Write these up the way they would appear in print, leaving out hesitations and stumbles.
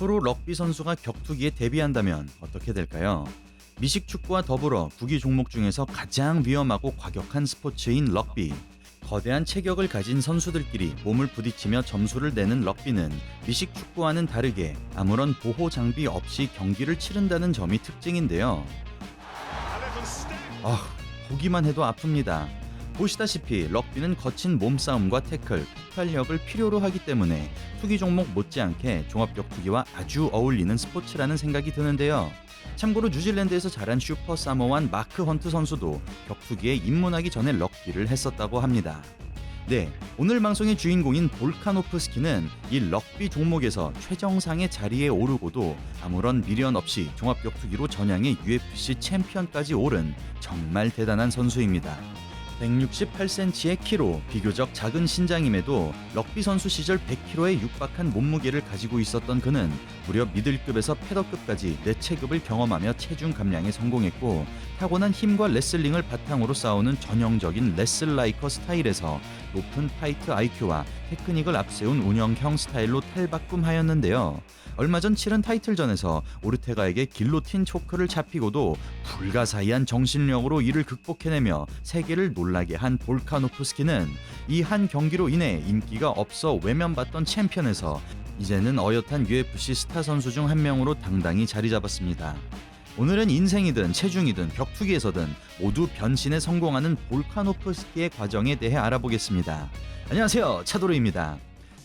프로 럭비 선수가 격투기에 데뷔한다면 어떻게 될까요? 미식 축구와 더불어 구기 종목 중에서 가장 위험하고 과격한 스포츠인 럭비. 거대한 체격을 가진 선수들끼리 몸을 부딪히며 점수를 내는 럭비는 미식 축구와는 다르게 아무런 보호 장비 없이 경기를 치른다는 점이 특징인데요. 보기만 해도 아픕니다. 보시다시피 럭비는 거친 몸싸움과 태클, 폭발력을 필요로 하기 때문에 투기 종목 못지않게 종합격투기와 아주 어울리는 스포츠라는 생각이 드는데요. 참고로 뉴질랜드에서 자란 슈퍼 사모안 마크 헌트 선수도 격투기에 입문하기 전에 럭비를 했었다고 합니다. 네, 오늘 방송의 주인공인 볼카노프스키는 이 럭비 종목에서 최정상의 자리에 오르고도 아무런 미련 없이 종합격투기로 전향해 UFC 챔피언까지 오른 정말 대단한 선수입니다. 168cm의 키로 비교적 작은 신장임에도 럭비 선수 시절 100kg에 육박한 몸무게를 가지고 있었던 그는 무려 미들급에서 패더급까지 4체급을 경험하며 체중 감량에 성공했고, 타고난 힘과 레슬링을 바탕으로 싸우는 전형적인 레슬라이커 스타일에서 높은 파이트 IQ와 테크닉을 앞세운 운영형 스타일로 탈바꿈하였는데요. 얼마 전 치른 타이틀전에서 오르테가에게 길로틴 초크를 잡히고도 불가사의한 정신력으로 이를 극복해내며 세계를 놀라게 한 볼카노프스키는 이 한 경기로 인해 인기가 없어 외면받던 챔피언에서 이제는 어엿한 UFC 스타 선수 중 한 명으로 당당히 자리 잡았습니다. 오늘은 인생이든 체중이든 격투기에서든 모두 변신에 성공하는 볼카노프스키의 과정에 대해 알아보겠습니다. 안녕하세요, 차도르입니다.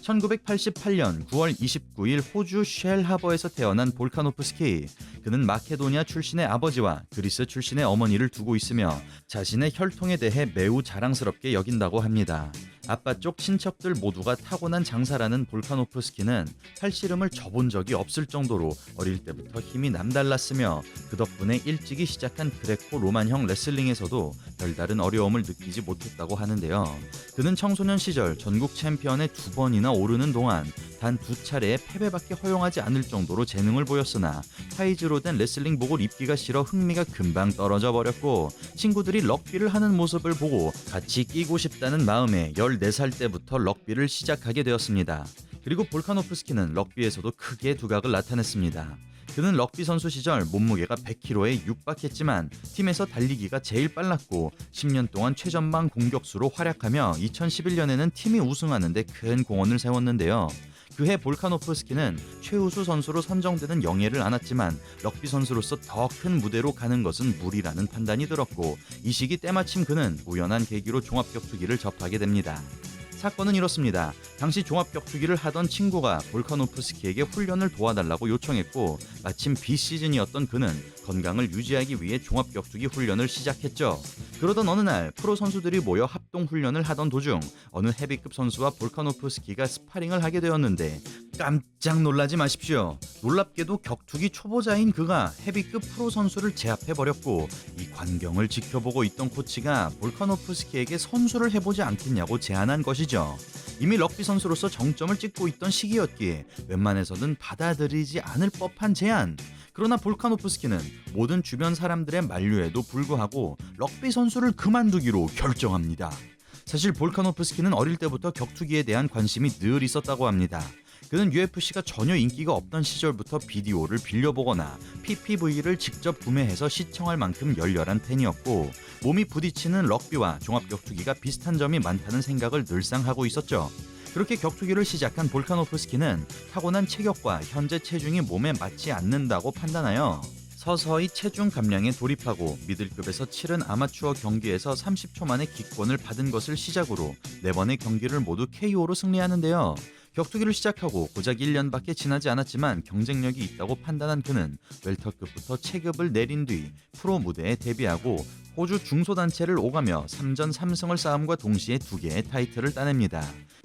1988년 9월 29일 호주 쉘하버에서 태어난 볼카노프스키. 그는 마케도니아 출신의 아버지와 그리스 출신의 어머니를 두고 있으며 자신의 혈통에 대해 매우 자랑스럽게 여긴다고 합니다. 아빠 쪽 친척들 모두가 타고난 장사라는 볼카노프스키는 팔씨름을 져본 적이 없을 정도로 어릴 때부터 힘이 남달랐으며 그 덕분에 일찍이 시작한 그레코 로만형 레슬링에서도 별다른 어려움을 느끼지 못했다고 하는데요. 그는 청소년 시절 전국 챔피언에 2번이나 오르는 동안 단 2차례의 패배밖에 허용하지 않을 정도로 재능을 보였으나 타이즈로 된 레슬링 복을 입기가 싫어 흥미가 금방 떨어져 버렸고, 친구들이 럭비를 하는 모습을 보고 같이 끼고 싶다는 마음에 14살 때부터 럭비를 시작하게 되었습니다. 그리고 볼카노프스키는 럭비에서도 크게 두각을 나타냈습니다. 그는 럭비 선수 시절 몸무게가 100kg에 육박했지만 팀에서 달리기가 제일 빨랐고 10년 동안 최전방 공격수로 활약하며 2011년에는 팀이 우승하는 데 큰 공헌을 세웠는데요. 그해 볼카노프스키는 최우수 선수로 선정되는 영예를 안았지만 럭비 선수로서 더 큰 무대로 가는 것은 무리라는 판단이 들었고, 이 시기 때마침 그는 우연한 계기로 종합격투기를 접하게 됩니다. 사건은 이렇습니다. 당시 종합격투기를 하던 친구가 볼카노프스키에게 훈련을 도와달라고 요청했고, 마침 비시즌이었던 그는 건강을 유지하기 위해 종합격투기 훈련을 시작했죠. 그러던 어느 날 프로 선수들이 모여 합동훈련을 하던 도중 어느 헤비급 선수와 볼카노프스키가 스파링을 하게 되었는데, 깜짝 놀라지 마십시오. 놀랍게도 격투기 초보자인 그가 헤비급 프로 선수를 제압해버렸고, 이 광경을 지켜보고 있던 코치가 볼카노프스키에게 선수를 해보지 않겠냐고 제안한 것이죠. 이미 럭비 선수로서 정점을 찍고 있던 시기였기에 웬만해서는 받아들이지 않을 법한 제안. 그러나 볼카노프스키는 모든 주변 사람들의 만류에도 불구하고 럭비 선수를 그만두기로 결정합니다. 사실 볼카노프스키는 어릴 때부터 격투기에 대한 관심이 늘 있었다고 합니다. 그는 UFC가 전혀 인기가 없던 시절부터 비디오를 빌려보거나 PPV를 직접 구매해서 시청할 만큼 열렬한 팬이었고, 몸이 부딪히는 럭비와 종합격투기가 비슷한 점이 많다는 생각을 늘상 하고 있었죠. 그렇게 격투기를 시작한 볼카노프스키는 타고난 체격과 현재 체중이 몸에 맞지 않는다고 판단하여 서서히 체중 감량에 돌입하고 미들급에서 치른 아마추어 경기에서 30초 만에 기권을 받은 것을 시작으로 4번의 경기를 모두 KO로 승리하는데요. 격투기를 시작하고 고작 1년밖에 지나지 않았지만 경쟁력이 있다고 판단한 그는 웰터급부터 체급을 내린 뒤 프로 무대에 데뷔하고 호주 중소단체를 오가며 3전 3승을 쌓음과 동시에 2개의 타이틀을 따냅니다.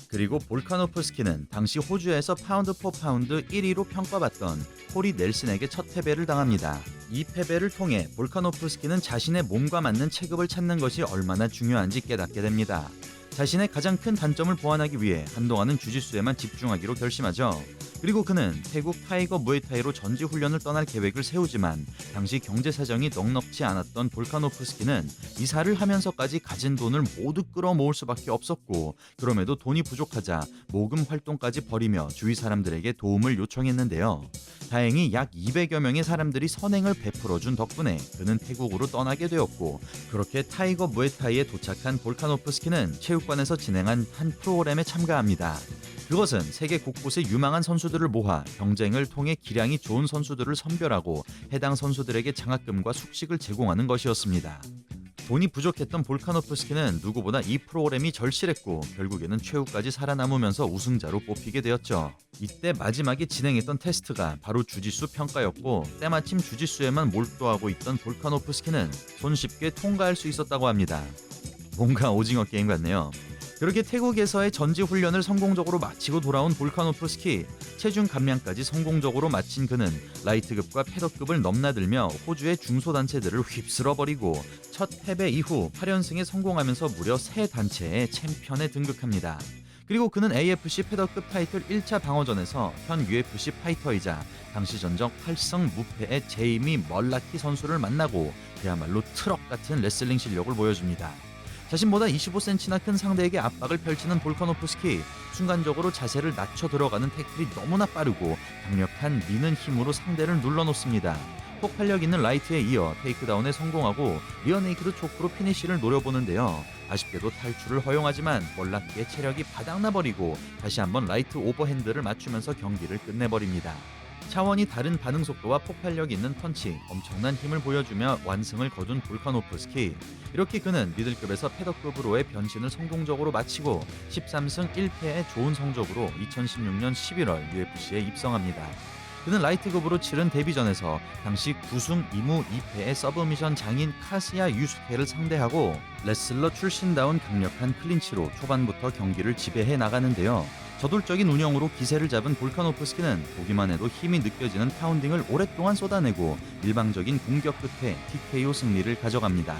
그리고 볼카노프스키는 당시 호주에서 파운드 포 파운드 1위로 평가받던 코리 넬슨에게 첫 패배를 당합니다. 이 패배를 통해 볼카노프스키는 자신의 몸과 맞는 체급을 찾는 것이 얼마나 중요한지 깨닫게 됩니다. 자신의 가장 큰 단점을 보완하기 위해 한동안은 주짓수에만 집중하기로 결심하죠. 그리고 그는 태국 타이거 무에타이로 전지 훈련을 떠날 계획을 세우지만 당시 경제 사정이 넉넉지 않았던 볼카노프스키는 이사를 하면서까지 가진 돈을 모두 끌어모을 수밖에 없었고, 그럼에도 돈이 부족하자 모금 활동까지 벌이며 주위 사람들에게 도움을 요청했는데요. 다행히 약 200여 명의 사람들이 선행을 베풀어준 덕분에 그는 태국으로 떠나게 되었고, 그렇게 타이거 무에타이에 도착한 볼카노프스키는 체육관에서 진행한 한 프로그램에 참가합니다. 그것은 세계 곳곳의 유망한 선수들을 모아 경쟁을 통해 기량이 좋은 선수들을 선별하고 해당 선수들에게 장학금과 숙식을 제공하는 것이었습니다. 돈이 부족했던 볼카노프스키는 누구보다 이 프로그램이 절실했고 결국에는 최후까지 살아남으면서 우승자로 뽑히게 되었죠. 이때 마지막에 진행했던 테스트가 바로 주짓수 평가였고, 때마침 주짓수에만 몰두하고 있던 볼카노프스키는 손쉽게 통과할 수 있었다고 합니다. 뭔가 오징어 게임 같네요. 그렇게 태국에서의 전지 훈련을 성공적으로 마치고 돌아온 볼카노프스키, 체중 감량까지 성공적으로 마친 그는 라이트급과 패더급을 넘나들며 호주의 중소단체들을 휩쓸어버리고 첫 패배 이후 8연승에 성공하면서 무려 3단체의 챔피언에 등극합니다. 그리고 그는 AFC 패더급 타이틀 1차 방어전에서 현 UFC 파이터이자 당시 전적 8승 무패의 제이미 멀라키 선수를 만나고 그야말로 트럭 같은 레슬링 실력을 보여줍니다. 자신보다 25cm나 큰 상대에게 압박을 펼치는 볼카노프스키, 순간적으로 자세를 낮춰 들어가는 태클이 너무나 빠르고 강력한 미는 힘으로 상대를 눌러놓습니다. 폭발력 있는 라이트에 이어 테이크다운에 성공하고 리어네이키드 초크로 피니쉬를 노려보는데요. 아쉽게도 탈출을 허용하지만 멀라키의 체력이 바닥나버리고 다시 한번 라이트 오버핸드를 맞추면서 경기를 끝내버립니다. 차원이 다른 반응 속도와 폭발력 있는 펀치, 엄청난 힘을 보여주며 완승을 거둔 볼카노프스키. 이렇게 그는 미들급에서 패더급으로의 변신을 성공적으로 마치고 13승 1패의 좋은 성적으로 2016년 11월 UFC에 입성합니다. 그는 라이트급으로 치른 데뷔전에서 당시 9승 2무 2패의 서브미션 장인 카시야 유스케를 상대하고 레슬러 출신다운 강력한 클린치로 초반부터 경기를 지배해 나가는데요. 저돌적인 운영으로 기세를 잡은 볼카노프스키는 보기만 해도 힘이 느껴지는 파운딩을 오랫동안 쏟아내고 일방적인 공격 끝에 TKO 승리를 가져갑니다.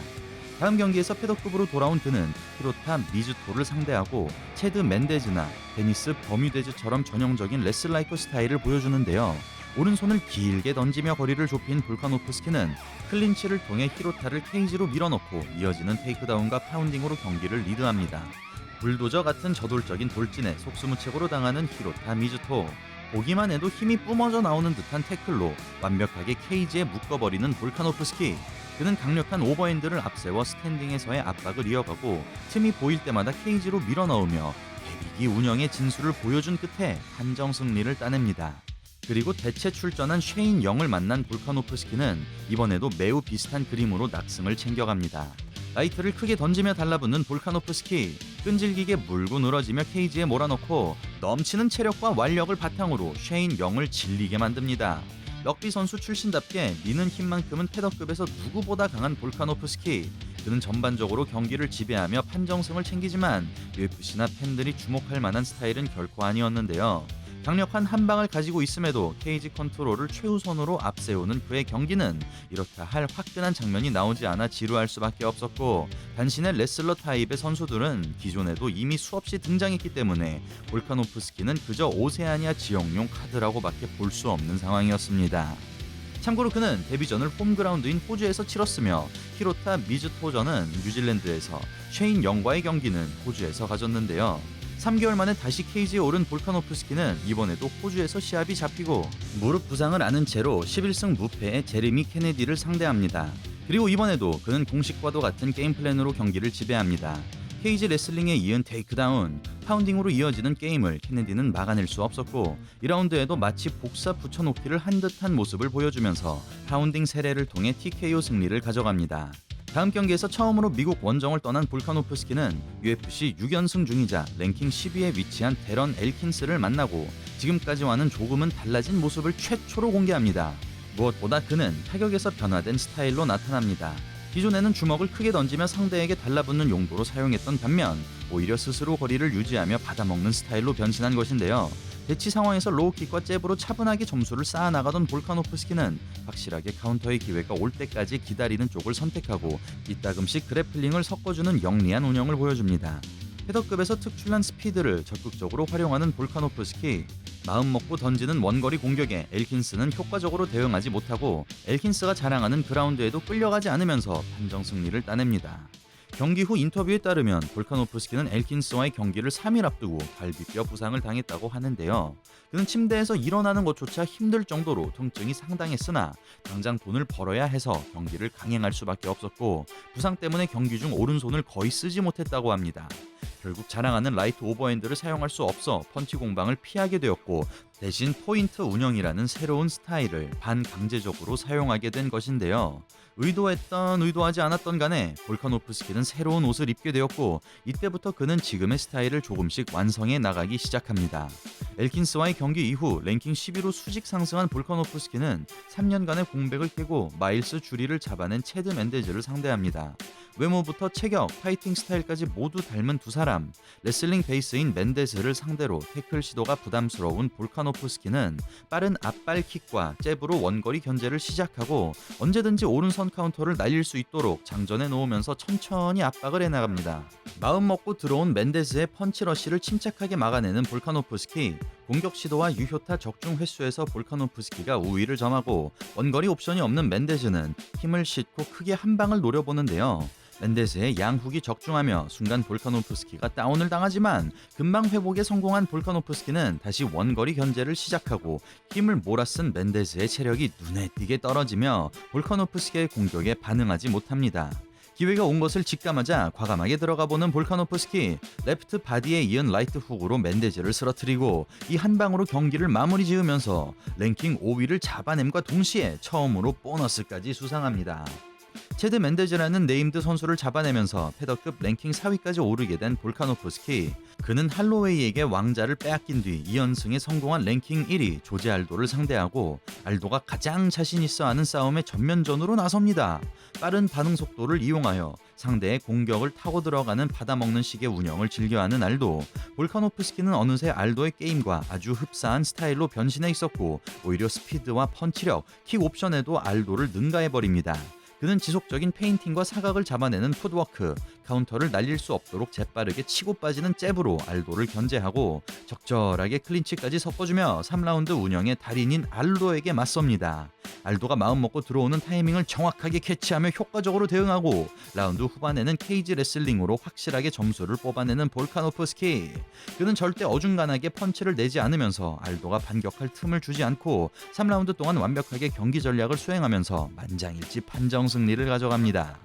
다음 경기에서 패더급으로 돌아온 그는 히로타 미즈토를 상대하고 체드 멘데즈나 데니스 버뮤데즈처럼 전형적인 레슬라이크 스타일을 보여주는데요. 오른손을 길게 던지며 거리를 좁힌 볼카노프스키는 클린치를 통해 히로타를 케이지로 밀어넣고 이어지는 테이크다운과 파운딩으로 경기를 리드합니다. 불도저 같은 저돌적인 돌진에 속수무책으로 당하는 히로타 미즈토. 보기만 해도 힘이 뿜어져 나오는 듯한 태클로 완벽하게 케이지에 묶어버리는 볼카노프스키. 그는 강력한 오버핸드를 앞세워 스탠딩에서의 압박을 이어가고 틈이 보일 때마다 케이지로 밀어넣으며 대비기 운영의 진수를 보여준 끝에 판정 승리를 따냅니다. 그리고 대체 출전한 쉐인 영을 만난 볼카노프스키는 이번에도 매우 비슷한 그림으로 낙승을 챙겨갑니다. 라이트를 크게 던지며 달라붙는 볼카노프스키, 끈질기게 물고 늘어지며 케이지에 몰아넣고 넘치는 체력과 완력을 바탕으로 쉐인 영을 질리게 만듭니다. 럭비 선수 출신답게 미는 힘만큼은 패더급에서 누구보다 강한 볼카노프스키. 그는 전반적으로 경기를 지배하며 판정승을 챙기지만 UFC나 팬들이 주목할 만한 스타일은 결코 아니었는데요. 강력한 한방을 가지고 있음에도 케이지 컨트롤을 최우선으로 앞세우는 그의 경기는 이렇다 할 화끈한 장면이 나오지 않아 지루할 수밖에 없었고, 단신의 레슬러 타입의 선수들은 기존에도 이미 수없이 등장했기 때문에 볼카노프스키는 그저 오세아니아 지역용 카드라고밖에 볼 수 없는 상황이었습니다. 참고로 그는 데뷔전을 홈그라운드인 호주에서 치렀으며 히로타 미즈토전은 뉴질랜드에서 쉐인 영과의 경기는 호주에서 가졌는데요. 3개월 만에 다시 케이지에 오른 볼카노프스키는 이번에도 호주에서 시합이 잡히고 무릎 부상을 안은 채로 11승 무패의 제레미 케네디를 상대합니다. 그리고 이번에도 그는 공식과도 같은 게임 플랜으로 경기를 지배합니다. 케이지 레슬링에 이은 테이크다운, 파운딩으로 이어지는 게임을 케네디는 막아낼 수 없었고 2라운드에도 마치 복사 붙여놓기를 한 듯한 모습을 보여주면서 파운딩 세례를 통해 TKO 승리를 가져갑니다. 다음 경기에서 처음으로 미국 원정을 떠난 볼카노프스키는 UFC 6연승 중이자 랭킹 10위에 위치한 데런 엘킨스를 만나고 지금까지와는 조금은 달라진 모습을 최초로 공개합니다. 무엇보다 그는 타격에서 변화된 스타일로 나타납니다. 기존에는 주먹을 크게 던지며 상대에게 달라붙는 용도로 사용했던 반면 오히려 스스로 거리를 유지하며 받아먹는 스타일로 변신한 것인데요. 대치 상황에서 로우킥과 잽으로 차분하게 점수를 쌓아나가던 볼카노프스키는 확실하게 카운터의 기회가 올 때까지 기다리는 쪽을 선택하고 이따금씩 그래플링을 섞어주는 영리한 운영을 보여줍니다. 패더급에서 특출난 스피드를 적극적으로 활용하는 볼카노프스키. 마음 먹고 던지는 원거리 공격에 엘킨스는 효과적으로 대응하지 못하고 엘킨스가 자랑하는 그라운드에도 끌려가지 않으면서 판정 승리를 따냅니다. 경기 후 인터뷰에 따르면 볼카노프스키는 엘킨스와의 경기를 3일 앞두고 갈비뼈 부상을 당했다고 하는데요. 그는 침대에서 일어나는 것조차 힘들 정도로 통증이 상당했으나 당장 돈을 벌어야 해서 경기를 강행할 수밖에 없었고 부상 때문에 경기 중 오른손을 거의 쓰지 못했다고 합니다. 결국 자랑하는 라이트 오버핸드를 사용할 수 없어 펀치 공방을 피하게 되었고 대신 포인트 운영이라는 새로운 스타일을 반강제적으로 사용하게 된 것인데요. 의도했던 의도하지 않았던 간에 볼카노프스키는 새로운 옷을 입게 되었고 이때부터 그는 지금의 스타일을 조금씩 완성해 나가기 시작합니다. 엘킨스와의 경기 이후 랭킹 10위로 수직 상승한 볼카노프스키는 3년간의 공백을 깨고 마일스 주리를 잡아낸 체드 맨데즈를 상대합니다. 외모부터 체격, 파이팅 스타일까지 모두 닮은 두 사람. 레슬링 베이스인 맨데스를 상대로 태클 시도가 부담스러운 볼카노프스키는 빠른 앞발 킥과 잽으로 원거리 견제를 시작하고 언제든지 오른손 카운터를 날릴 수 있도록 장전해 놓으면서 천천히 압박을 해나갑니다. 마음 먹고 들어온 맨데스의 펀치러쉬를 침착하게 막아내는 볼카노프스키. 공격 시도와 유효타 적중 횟수에서 볼카노프스키가 우위를 점하고 원거리 옵션이 없는 맨데스는 힘을 싣고 크게 한 방을 노려보는데요. 맨데스의 양훅이 적중하며 순간 볼카노프스키가 다운을 당하지만 금방 회복에 성공한 볼카노프스키는 다시 원거리 견제를 시작하고 힘을 몰아쓴 맨데스의 체력이 눈에 띄게 떨어지며 볼카노프스키의 공격에 반응하지 못합니다. 기회가 온 것을 직감하자 과감하게 들어가보는 볼카노프스키. 레프트 바디에 이은 라이트 훅으로 맨데즈를 쓰러뜨리고 이 한 방으로 경기를 마무리 지으면서 랭킹 5위를 잡아냄과 동시에 처음으로 보너스까지 수상합니다. 체드 맨데즈라는 네임드 선수를 잡아내면서 패더급 랭킹 4위까지 오르게 된 볼카노프스키. 그는 할로웨이에게 왕자를 빼앗긴 뒤 2연승에 성공한 랭킹 1위 조제 알도를 상대하고 알도가 가장 자신 있어 하는 싸움에 전면전으로 나섭니다. 빠른 반응 속도를 이용하여 상대의 공격을 타고 들어가는 받아먹는 식의 운영을 즐겨하는 알도. 볼카노프스키는 어느새 알도의 게임과 아주 흡사한 스타일로 변신해 있었고 오히려 스피드와 펀치력, 킥 옵션에도 알도를 능가해버립니다. 그는 지속적인 페인팅과 사각을 잡아내는 풋워크, 카운터를 날릴 수 없도록 재빠르게 치고 빠지는 잽으로 알도를 견제하고 적절하게 클린치까지 섞어주며 3라운드 운영의 달인인 알도에게 맞섭니다. 알도가 마음먹고 들어오는 타이밍을 정확하게 캐치하며 효과적으로 대응하고 라운드 후반에는 케이지 레슬링으로 확실하게 점수를 뽑아내는 볼카노프스키. 그는 절대 어중간하게 펀치를 내지 않으면서 알도가 반격할 틈을 주지 않고 3라운드 동안 완벽하게 경기 전략을 수행하면서 만장일치 판정 승리를 가져갑니다.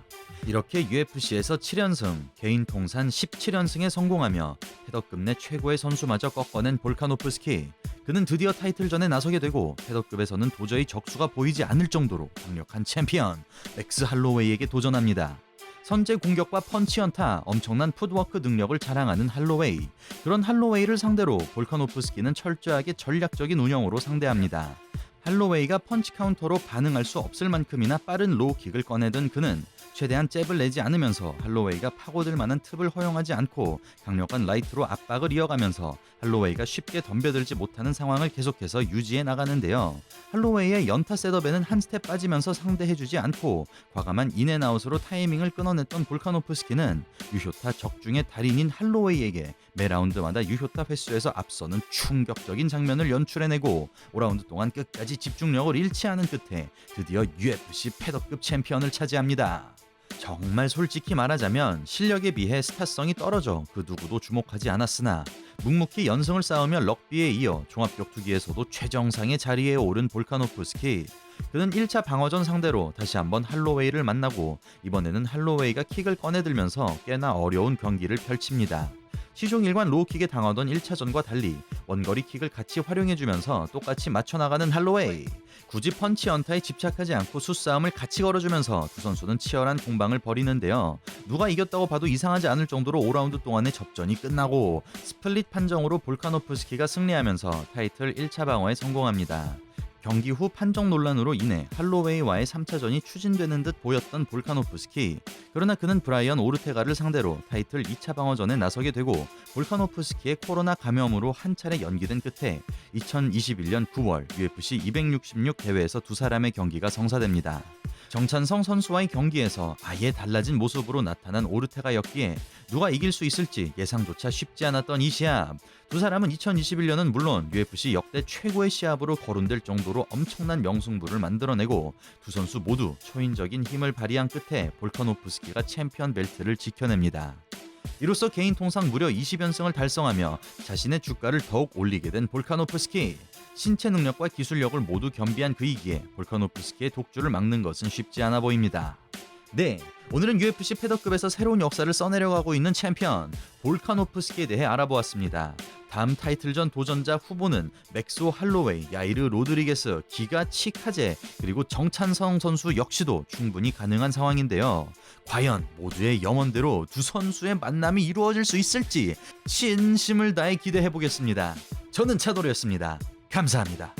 이렇게 UFC에서 7연승, 개인 통산 17연승에 성공하며 패더급 내 최고의 선수마저 꺾어낸 볼카노프스키. 그는 드디어 타이틀전에 나서게 되고 패더급에서는 도저히 적수가 보이지 않을 정도로 강력한 챔피언 맥스 할로웨이에게 도전합니다. 선제 공격과 펀치 연타, 엄청난 풋워크 능력을 자랑하는 할로웨이. 그런 할로웨이를 상대로 볼카노프스키는 철저하게 전략적인 운영으로 상대합니다. 할로웨이가 펀치 카운터로 반응할 수 없을 만큼이나 빠른 로우킥을 꺼내든 그는 최대한 잽을 내지 않으면서 할로웨이가 파고들 만한 틈을 허용하지 않고 강력한 라이트로 압박을 이어가면서 할로웨이가 쉽게 덤벼들지 못하는 상황을 계속해서 유지해 나가는데요. 할로웨이의 연타 셋업에는 한 스텝 빠지면서 상대해주지 않고 과감한 인앤아웃으로 타이밍을 끊어냈던 볼카노프스키는 유효타 적중의 달인인 할로웨이에게 매 라운드마다 유효타 횟수에서 앞서는 충격적인 장면을 연출해내고 5라운드 동안 끝까지 집중력을 잃지 않은 끝에 드디어 UFC 패더급 챔피언을 차지합니다. 정말 솔직히 말하자면 실력에 비해 스타성이 떨어져 그 누구도 주목하지 않았으나 묵묵히 연승을 쌓으며 럭비에 이어 종합격투기에서도 최정상의 자리에 오른 볼카노프스키. 그는 1차 방어전 상대로 다시 한번 할로웨이를 만나고 이번에는 할로웨이가 킥을 꺼내들면서 꽤나 어려운 경기를 펼칩니다. 시종일관 로우킥에 당하던 1차전과 달리 원거리 킥을 같이 활용해주면서 똑같이 맞춰나가는 할로웨이. 굳이 펀치 연타에 집착하지 않고 수싸움을 같이 걸어주면서 두 선수는 치열한 공방을 벌이는데요. 누가 이겼다고 봐도 이상하지 않을 정도로 5라운드 동안의 접전이 끝나고 스플릿 판정으로 볼카노프스키가 승리하면서 타이틀 1차 방어에 성공합니다. 경기 후 판정 논란으로 인해 할로웨이와의 3차전이 추진되는 듯 보였던 볼카노프스키. 그러나 그는 브라이언 오르테가를 상대로 타이틀 2차 방어전에 나서게 되고 볼카노프스키의 코로나 감염으로 한 차례 연기된 끝에 2021년 9월 UFC 266 대회에서 두 사람의 경기가 성사됩니다. 정찬성 선수와의 경기에서 아예 달라진 모습으로 나타난 오르테가였기에 누가 이길 수 있을지 예상조차 쉽지 않았던 이 시합. 두 사람은 2021년은 물론 UFC 역대 최고의 시합으로 거론될 정도로 엄청난 명승부를 만들어내고 두 선수 모두 초인적인 힘을 발휘한 끝에 볼카노프스키가 챔피언 벨트를 지켜냅니다. 이로써 개인 통상 무려 20연승을 달성하며 자신의 주가를 더욱 올리게 된 볼카노프스키. 신체 능력과 기술력을 모두 겸비한 그이기에 볼카노프스키의 독주를 막는 것은 쉽지 않아 보입니다. 네, 오늘은 UFC 패더급에서 새로운 역사를 써내려가고 있는 챔피언 볼카노프스키에 대해 알아보았습니다. 다음 타이틀전 도전자 후보는 맥소 할로웨이, 야이르 로드리게스, 기가 치카제, 그리고 정찬성 선수 역시도 충분히 가능한 상황인데요. 과연 모두의 염원대로 두 선수의 만남이 이루어질 수 있을지 진심을 다해 기대해보겠습니다. 저는 차도르였습니다. 감사합니다.